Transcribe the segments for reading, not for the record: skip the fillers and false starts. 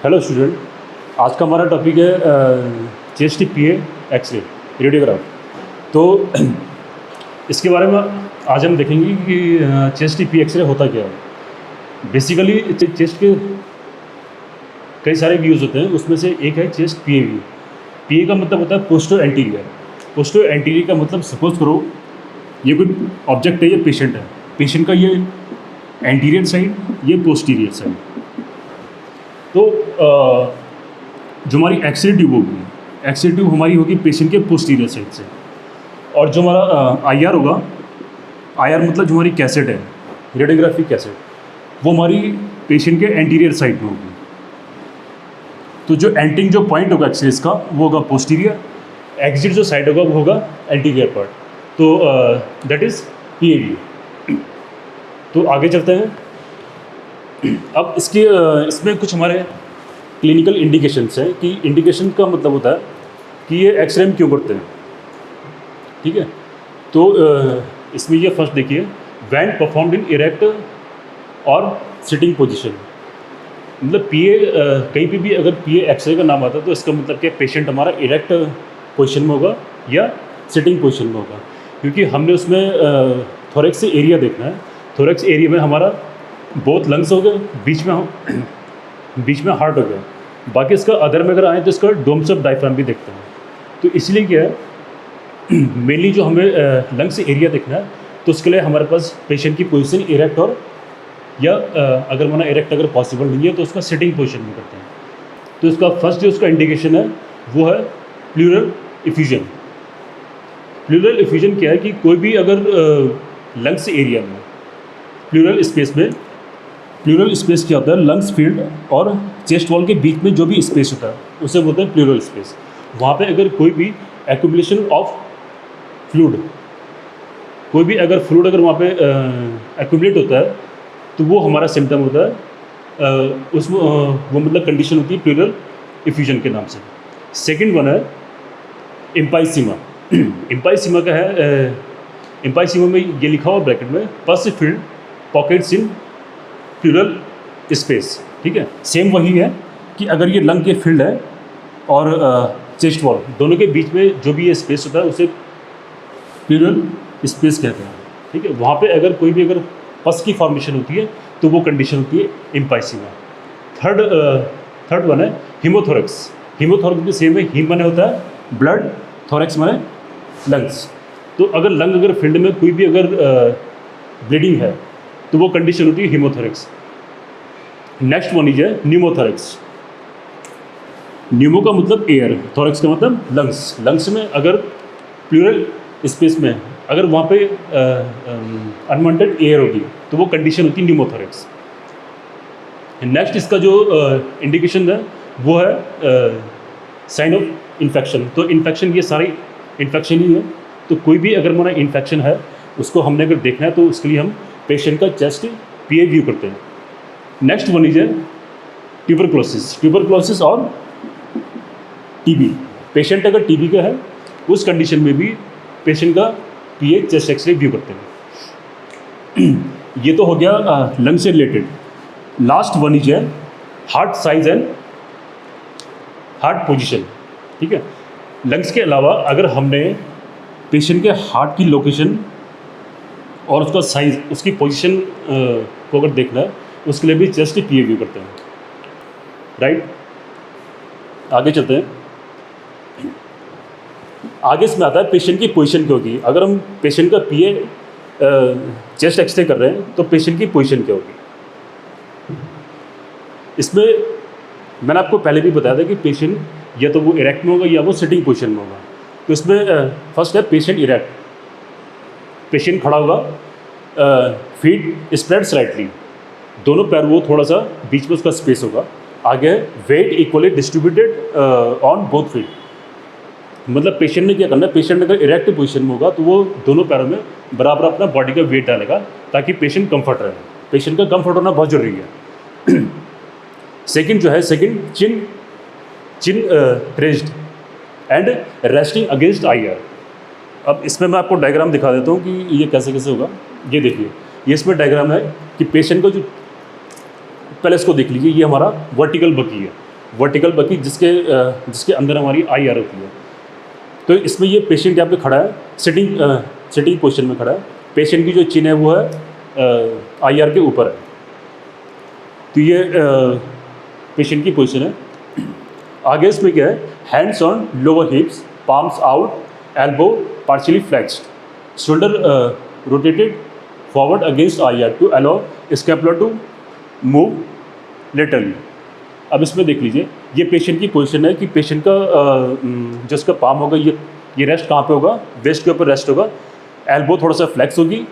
Hello student, आज का हमारा टॉपिक है चेस्ट पीए एक्सरे रेडियोग्राफ। तो इसके बारे में आज हम देखेंगे कि चेस्ट पीए एक्सरे होता क्या है। बेसिकली चेस्ट के कई सारे व्यूज़ होते हैं, उसमें से एक है चेस्ट पीए व्यू। पीए का मतलब होता है पोस्टो एंटीरियर। पोस्टो एंटीरियर का मतलब सपोज करो ये कोई ऑब्जेक्ट है, ये पेशेंट है, पेशेंट का ये एंटीरियर साइड, ये पोस्टीरियर साइड। तो जो हमारी एक्सरे ट्यूब होगी, एक्सरे ट्यूब हमारी होगी पेशेंट के पोस्टीरियर साइड से, और जो हमारा आईआर होगा, आईआर मतलब जो हमारी कैसेट है, रेडियोग्राफी कैसेट, वो हमारी पेशेंट के एंटीरियर साइड में होगी। तो जो एंटिंग जो पॉइंट होगा एक्सरेस का वो होगा पोस्टीरियर, एग्जिट जो साइड होगा वो होगा एंटीरियर पार्ट। तो दैट इज़ पीए व्यू। तो आगे चलते हैं। अब इसमें कुछ हमारे क्लिनिकल इंडिकेशंस हैं कि इंडिकेशन का मतलब होता है कि ये एक्सरे में क्यों करते हैं। ठीक है, तो इसमें ये फर्स्ट देखिए, व्हेन परफॉर्म्ड इन इरेक्ट और सिटिंग पोजीशन। मतलब पीए कहीं पे भी अगर पीए एक्सरे का नाम आता है तो इसका मतलब क्या, पेशेंट हमारा इरेक्ट पोजीशन में होगा या सिटिंग पोजीशन में होगा, क्योंकि हमने उसमें थोरेक्स एरिया देखना है। थोरेक्स एरिया में हमारा बोथ लंग्स हो गए, बीच में हार्ट हो गया, बाकी इसका अदर में अगर आए तो इसका डोम्स ऑफ डायफ्राम भी देखते हैं। तो इसलिए क्या है, मेनली जो हमें लंग्स एरिया देखना है तो उसके लिए हमारे पास पेशेंट की पोजीशन इरेक्ट और या अगर माना इरेक्ट अगर पॉसिबल नहीं है तो उसका सिटिंग पोजीशन में करते हैं। तो इसका फर्स्ट जो उसका इंडिकेशन है वो है प्लूरल इफ्यूजन। प्लूरल इफ्यूजन क्या है कि कोई भी अगर लंग्स एरिया में प्लूरल स्पेस में, प्लूरल स्पेस क्या होता है, लंग्स फील्ड और चेस्ट वॉल के बीच में जो भी स्पेस होता है उसे बोलते हैं प्लूरल स्पेस। वहाँ पे अगर कोई भी एक्यूमुलेशन ऑफ फ्लूइड, कोई भी अगर फ्लूइड अगर वहाँ पे एक्यूमुलेट होता है तो वो हमारा सिम्टम होता है, उसमें वो मतलब कंडीशन होती है प्लूरल इफ्यूजन के नाम से। सेकेंड वन है एम्पाइसीमा। एम्पाइसीमा का है, एम्पाइसीमा में ये लिखा हुआ ब्रैकेट में, पस फील्ड पॉकेट्स इन प्लूरल स्पेस। ठीक है, सेम वही है कि अगर ये लंग के फील्ड है और चेस्ट वॉल दोनों के बीच में जो भी ये स्पेस होता है उसे प्लूरल स्पेस कहते हैं। ठीक है, वहाँ पे अगर कोई भी अगर पस की फॉर्मेशन होती है तो वो कंडीशन होती है एम्पाइसीमा। थर्ड वन है हीमोथोरेक्स। हीमोथोरेक्स भी सेम है, हीम माने होता है ब्लड, थोरेक्स माने लंग्स। तो अगर लंग अगर फील्ड में कोई भी अगर ब्लीडिंग है तो वो कंडीशन होती है हीमोथोरेक्स। नेक्स्ट वन इज है न्यूमोथोरेक्स। न्यूमो का मतलब एयर, थोरेक्स का मतलब लंग्स। लंग्स में अगर प्लूरल स्पेस में अगर वहाँ पे अनवांटेड एयर होगी तो वो कंडीशन होती है न्यूमोथोरेक्स। नेक्स्ट इसका जो इंडिकेशन है वो है साइन ऑफ इन्फेक्शन। तो इन्फेक्शन ये सारी इन्फेक्शन ही है, तो कोई भी अगर हमारा इन्फेक्शन है उसको हमने अगर देखना है तो उसके लिए हम पेशेंट का चेस्ट पीए व्यू करते हैं। नेक्स्ट वन इज है ट्यूबरक्लोसिस। ट्यूबरक्लोसिस और टीबी। पेशेंट अगर टीबी का है उस कंडीशन में भी पेशेंट का पीए चेस्ट एक्सरे व्यू करते हैं। ये तो हो गया लंग से रिलेटेड। लास्ट वन इज है heart size and heart position. ठीक है, लंग्स के अलावा अगर हमने पेशेंट के हार्ट की लोकेशन और उसका साइज़, उसकी पोजीशन को अगर देखना है उसके लिए भी चेस्ट पीए व्यू करते हैं। राइट, आगे चलते हैं। आगे इसमें आता है पेशेंट की पोजीशन क्या होगी। अगर हम पेशेंट का पीए चेस्ट एक्सरे कर रहे हैं तो पेशेंट की पोजीशन क्या होगी। इसमें मैंने आपको पहले भी बताया था कि पेशेंट या तो वो इरेक्ट में होगा या वो सिटिंग पोजीशन में होगा। तो इसमें फर्स्ट है पेशेंट इरेक्ट। पेशेंट खड़ा होगा, फीट स्प्रेड स्लाइटली, दोनों पैर वो थोड़ा सा बीच में उसका स्पेस होगा। आगे weight equally distributed on both feet. मतलब पेशेंट ने क्या करना है, पेशेंट अगर इरेक्ट पोजीशन में होगा तो वो दोनों पैरों में बराबर अपना बॉडी का वेट डालेगा ताकि पेशेंट कंफर्ट रहे। पेशेंट का कंफर्ट होना बहुत जरूरी है। सेकंड जो है, second chin raised and resting against IR. अब इसमें मैं आपको डायग्राम दिखा देता हूँ कि ये कैसे कैसे होगा। ये देखिए, ये इसमें डायग्राम है कि पेशेंट को जो, पहले इसको देख लीजिए, ये हमारा वर्टिकल बकी है, वर्टिकल बकी जिसके अंदर हमारी आई आर होती है। तो इसमें ये पेशेंट यहाँ पे खड़ा है, सिटिंग पोजीशन में खड़ा है। पेशेंट की जो चिन है वो है आई आर के ऊपर है। तो ये पेशेंट की पोजीशन है। आगे इसमें क्या है, hands on lower हिप्स, palms out, elbow partially flexed, shoulder rotated forward against IR to allow scapula to move laterally। अब इसमें देख लीजिए, ये पेशेंट की पोजीशन है कि पेशेंट का जो इसका पाम होगा ये रेस्ट कहाँ पे होगा, वेस्ट के ऊपर रेस्ट होगा, एल्बो थोड़ा सा फ्लेक्स होगी,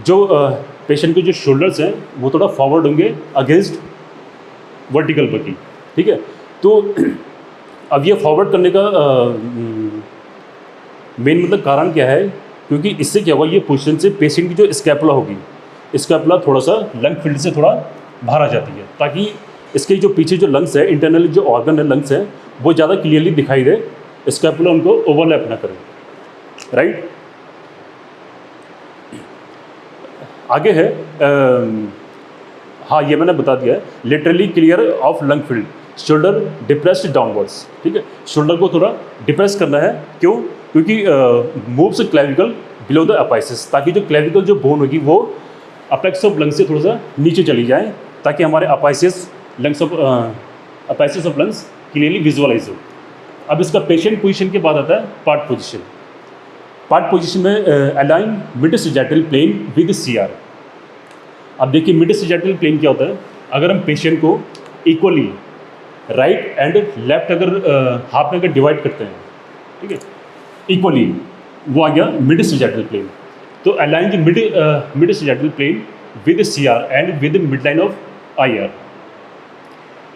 जो पेशेंट के जो शोल्डर्स हैं वो थोड़ा फॉरवर्ड होंगे अगेंस्ट वर्टिकल बकी। ठीक है, तो अब ये फॉरवर्ड करने का मेन मतलब कारण क्या है, क्योंकि इससे क्या होगा, ये पोजीशन से पेशेंट की जो स्कैपुला होगी, स्कैपुला थोड़ा सा लंग फील्ड से थोड़ा बाहर आ जाती है, ताकि इसके जो पीछे जो लंग्स है, इंटरनली जो ऑर्गन है लंग्स है, वो ज़्यादा क्लियरली दिखाई दे, स्कैपुला उनको ओवरलैप ना करे। राइट, आगे है हाँ ये मैंने बता दिया है, literally clear of lung field, shoulder depressed downwards. ठीक है, शोल्डर को थोड़ा डिप्रेस करना है, क्यों, क्योंकि moves clavicle below the apices, ताकि जो क्लेविकल जो बोन होगी वो अपेक्स ऑफ लंग्स से थोड़ा सा नीचे चली जाए, ताकि हमारे apices of lungs clearly visualize हो। अब इसका पेशेंट पोजीशन के बाद आता है पार्ट पोजीशन। पार्ट पोजीशन में align mid sagittal plane with CR। अब देखिए मिड सैजिटल प्लेन क्या होता है, अगर हम पेशेंट को इक्वली राइट एंड लेफ्ट अगर हाफ में अगर डिवाइड करते हैं, ठीक है, इक्वली, वो आ गया मिड सैजिटल प्लेन। तो align the mid sagittal plane with CR and with mid line of IR,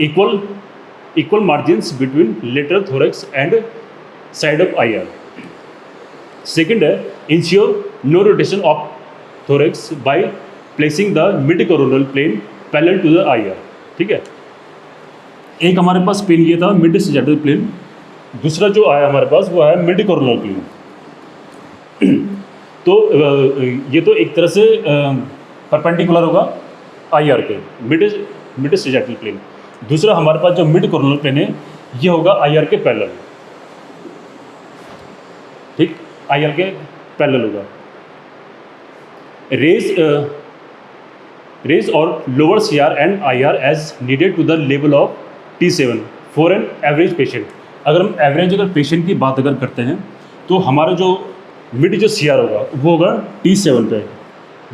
equal margins between lateral thorax and side of IR। Second है ensure no rotation of thorax by placing the mid coronal plane parallel to the IR। ठीक है, एक हमारे पास plane ये था mid sagittal plane, दूसरा जो आया हमारे पास वो है मिड कोरोनल प्लेन। तो ये तो एक तरह से परपेंडिकुलर होगा IR के, मिड सैजिटल प्लेन। दूसरा हमारे पास जो मिड कोरोनल प्लेन है ये होगा IR के पैरेलल। ठीक, IR के पैरेलल होगा। रेज और lower CR and IR as needed to the level of T7 for an average patient. अगर हम अगर पेशेंट की बात अगर करते हैं तो हमारा जो मिड जो CR होगा वो होगा T7 पे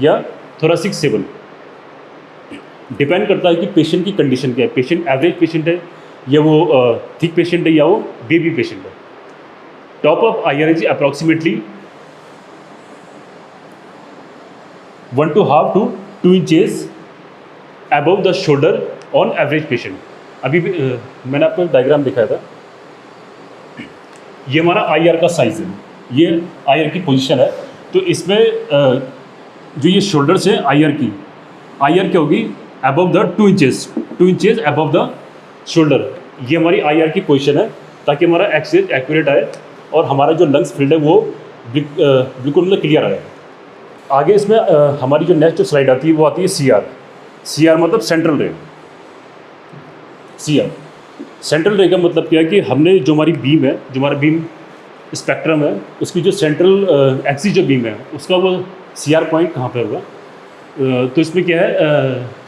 या थोरासिक 7। डिपेंड करता है कि पेशेंट की कंडीशन क्या है, पेशेंट एवरेज पेशेंट है या वो थिक पेशेंट है या वो बेबी पेशेंट है। Top of IR is approximately 1.5 to 2 inches above the shoulder on average patient. अभी भी मैंने आपको डायग्राम दिखाया था, ये हमारा IR का साइज है, ये IR की पोजीशन है। तो इसमें जो ये शोल्डर्स है IR क्या होगी, above the 2 inches above the shoulder. ये हमारी IR की पोजीशन है, ताकि हमारा एक्सेस एक्यूरेट आए और हमारा जो लंग्स फील्ड है वो बिल्कुल मतलब क्लियर आए। आगे इसमें हमारी जो नेक्स्ट स्लाइड आती है वो आती है CR मतलब सेंट्रल रे। CR सेंट्रल रे का मतलब क्या है कि हमने जो हमारी बीम है, जो हमारा बीम स्पेक्ट्रम है, उसकी जो सेंट्रल एक्सिस जो बीम है उसका वो CR पॉइंट कहाँ पे होगा। तो इसमें क्या है,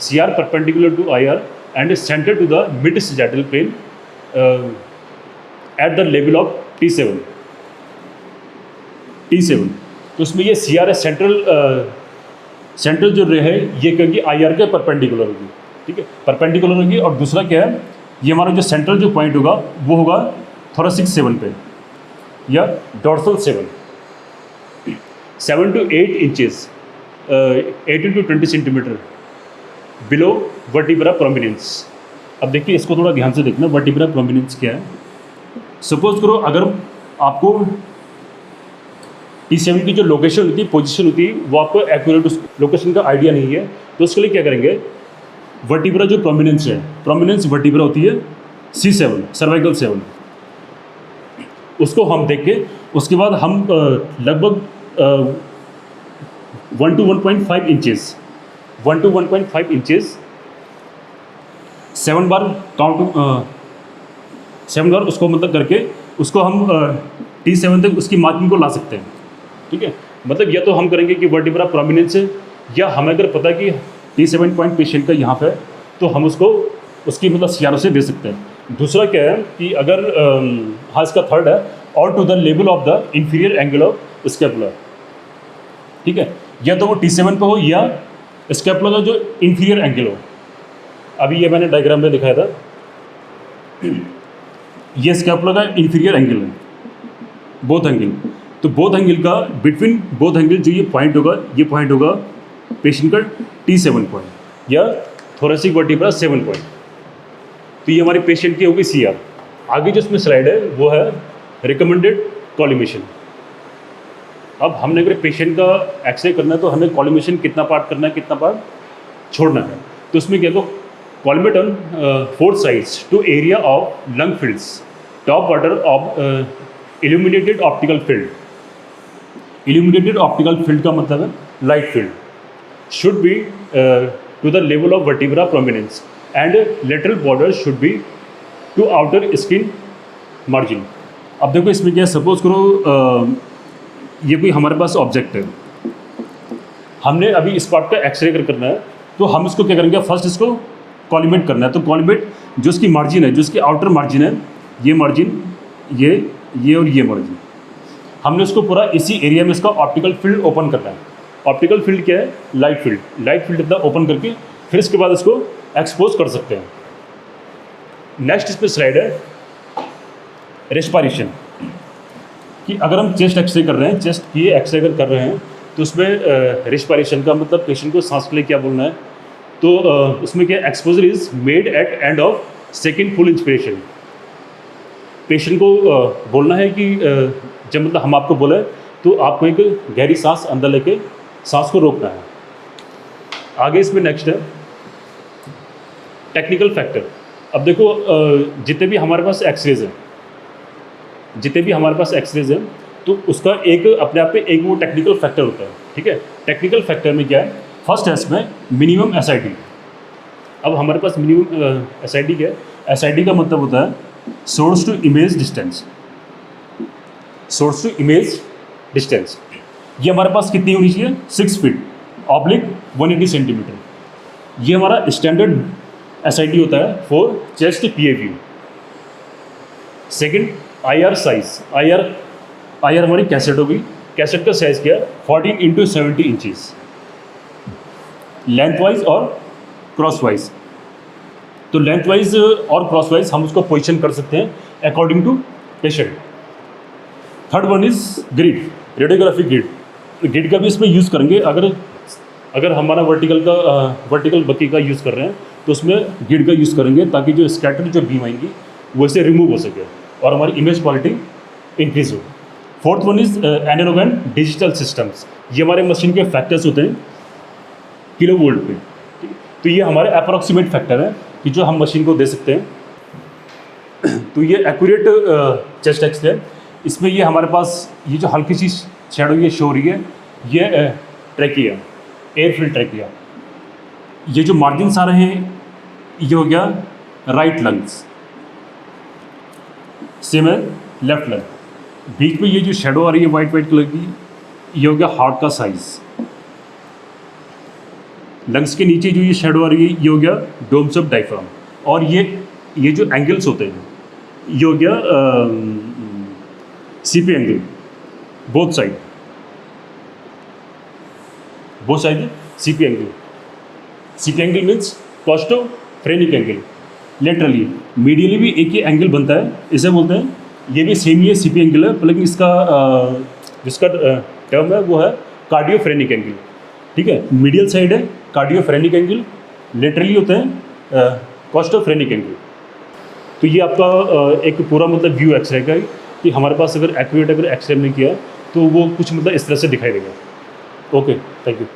CR perpendicular to IR and center to the mid sagittal plane at the level of T7। तो इसमें ये CR है, सेंट्रल जो रे है ये क्योंकि IR के परपेंडिकुलर होगी। ठीक है, परपेंडिकुलर होगी। और दूसरा क्या है, ये हमारा जो सेंट्रल जो पॉइंट होगा वो होगा थोरासिक 7 पे या dorsal 7 to 8 inches 18 to 20 centimetre below vertebra prominence. अब देखिए इसको थोड़ा ध्यान से देखना, वर्टिब्रा प्रोमिनेंस क्या है। सपोज करो अगर आपको T7 की जो लोकेशन होती है, पोजीशन होती है, वो आपको एक्यूरेट उस लोकेशन का आइडिया नहीं है, तो उसके लिए क्या करेंगे, वर्टिब्रा जो प्रोमिनेंस है, प्रोमिनेंस वर्टिब्रा होती है C7 सर्वाइकल 7, उसको हम देख के उसके बाद हम लगभग 1 to 1.5 इंचेस 7 बार 7 बार उसको मतलब करके उसको हम T7 तक उसकी मार्किंग को ला सकते हैं, ठीक है। मतलब या तो हम करेंगे कि वर्टिब्रा प्रोमिनेंस है, या हमें अगर पता है कि T7 पॉइंट पेशेंट का यहाँ पे है, तो हम उसको उसकी मतलब CRO से दे सकते हैं। दूसरा क्या है कि अगर हाँ इसका थर्ड है, और to the level of the inferior angle of scapula, ठीक है। या तो वो T7 पे हो या स्कैपुला का जो इंफीरियर एंगल हो। अभी ये मैंने डायग्राम में दिखाया था, ये स्कैपुला का इंफीरियर एंगल है, बोथ एंगल। तो बोथ एंगल का बिटवीन बोथ एंगल जो ये पॉइंट होगा, ये पॉइंट होगा पेशेंट का T7 पॉइंट या थोरेसिक वर्टिब्रा 7 पॉइंट। तो ये हमारे पेशेंट की होगी CR। आगे जो इसमें स्लाइड है वो है रिकमेंडेड कॉलिमेशन। अब हमने अगर पेशेंट का एक्सरे करना है तो हमें कॉलिमेशन कितना पार्ट करना है, कितना पार्ट छोड़ना है। तो उसमें क्या को collimate on 4 sides to area of lung fields, top water of illuminated optical field. Illuminated optical field का मतलब है light field, should be to the level of vertebra prominence and lateral border should be to outer skin margin. अब देखो इसमें क्या है, suppose करो ये कोई हमारे पास ऑब्जेक्ट है, हमने अभी इस पार्ट का एक्सरे अगर करना है तो हम इसको क्या करेंगे, फर्स्ट इसको कॉलिमेट करना है। तो कॉलिमेट जो इसकी मार्जिन है, जो इसकी आउटर मार्जिन है, ये मार्जिन, ये और ये मार्जिन, हमने उसको पूरा इसी एरिया में इसका ऑप्टिकल फील्ड ओपन करना है। ऑप्टिकल फील्ड क्या है, लाइट फील्ड। लाइट फील्ड इतना ओपन करके फिर इसके बाद इसको एक्सपोज कर सकते हैं। नेक्स्ट इस पर स्लाइड है रेस्पिरेशन, कि अगर हम चेस्ट एक्सरे कर रहे हैं, चेस्ट की एक्सरे अगर कर रहे हैं तो उसमें रेस्पिरेशन का मतलब पेशेंट को सांस के लिए क्या बोलना है। तो उसमें क्या, exposure is made at end of second full inspiration. Patient को बोलना है कि जब मतलब हम आपको बोले तो आपको एक गहरी सांस अंदर लेके सांस को रोकना है। आगे इसमें नेक्स्ट है टेक्निकल फैक्टर। अब देखो जितने भी हमारे पास एक्सरेज हैं, तो उसका एक अपने आप पे एक वो टेक्निकल फैक्टर होता है, ठीक है। टेक्निकल फैक्टर में क्या है, फर्स्ट है इसमें मिनिमम SID। अब हमारे पास मिनिमम SID क्या है, SID का मतलब होता है source to image distance. Source to image distance ये हमारे पास कितनी होनी चाहिए, 6 फीट ऑब्लिक 180 सेंटीमीटर। ये हमारा स्टैंडर्ड SID होता है for chest PA view. Second IR size, IR हमारी कैसेट होगी। कैसेट का साइज क्या है, 14 × 70 इंचज़, लेंथ वाइज और क्रॉस वाइज। तो लेंथ वाइज और क्रॉस वाइज हम उसको पोजीशन कर सकते हैं according to patient. Third one is grid, radiographic grid. Grid का भी इसमें यूज़ करेंगे। अगर हमारा वर्टिकल बकी का यूज़ कर रहे हैं तो उसमें ग्रिड का यूज़ करेंगे ताकि जो स्कैटर जो बीम आएंगी वो इससे रिमूव हो सके और हमारी इमेज क्वालिटी इंक्रीज हो। Fourth one is analog and digital systems. ये हमारे मशीन के फैक्टर्स होते हैं किलो वोल्ट पे। तो ये हमारे अप्रॉक्सीमेट फैक्टर है कि जो हम मशीन को दे सकते हैं। तो ये एक्यूरेट चेस्ट एक्सरे है। इसमें ये हमारे पास ये जो हल्की सी शैडो ये शो हो रही है, ये ट्रैकिया, एयरफिल ट्रैकिया। ये जो मार्जिन्स आ रहे हैं ये हो गया राइट लंग्स, सेम है लेफ्ट लंग। बीच में ये जो शैडो आ रही है वाइट कलर की, ये हो गया हार्ट का साइज। लंग्स के नीचे जो ये शैडो आ रही है ये हो गया डोम्स ऑफ डायफ्राम। और ये जो एंगल्स होते हैं ये हो गया CP angle, both side CP angle. CP angle means costophrenic angle. Laterally medially भी एक ही एंगल बनता है, इसे बोलते हैं, ये भी सेम ही है CP एंगल है, लेकिन इसका जिसका टर्म है वो है कार्डियोफ्रेनिक एंगल, ठीक है। मीडियल साइड है कार्डियोफ्रेनिक एंगल, लेटरली होते हैं कॉस्टोफ्रेनिक एंगल। तो ये आपका एक पूरा मतलब व्यू एक्सरे का कि हमारे पास अगर एक्यूरेट एक्सरे हमने किया तो वो कुछ मतलब इस तरह से दिखाई देगा। Okay, thank you.